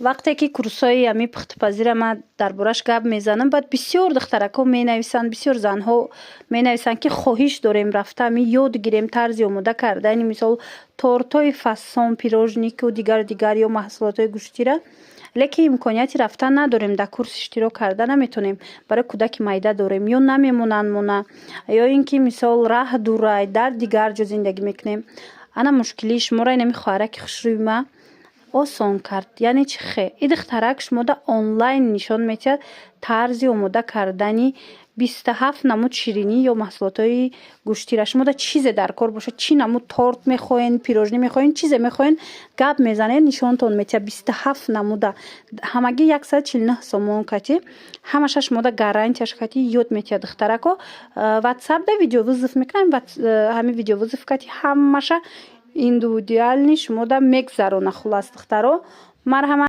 вақте ки курсҳои ами пухтупазира ман дар бораш гап мезанам, баъд бисёр духтаракҳо менависанд, бисёр занҳо менависанд ки хоҳиш дорем рафта ами ёд гирем тарзи омода кардани мисол тортҳои фасон, пирожнику дигар ё маҳсулотҳои гӯштира, лекин имконияти рафтан надорем, дар курс иштирок карда наметавонем, барои кӯдаки майда дорем ё намемонанд мона, ё ин ки мисол раҳ дурай дар дигар ҷо зиндагӣ мекунем. Ана мушкилии шуморо ин ами хоҳараки хушрӯи ман осон кард. Яъне чӣ хе? И духтарак шумода онлайн нишон медиҳад тарзи омода кардани 27 намуд ширинӣ ё маҳсулотҳои гӯштира. Шумода чизе дар кор бошад, чӣ намуд торт мехоҳен, пирожнӣ мехоҳен, чизе мехоҳен, гап мезанед, нишонтон медиҳад 27 намуда. Ҳамагӣ 149 сомон кати. Ҳамаша шумода гарантияш кати ёд медиҳад духтаракҳо. WhatsApp-да видеовызов мекунем, ҳамин видеовызов кати ҳамаша индивидуални шумода мегзарона хулас духтаро. Марҳамат.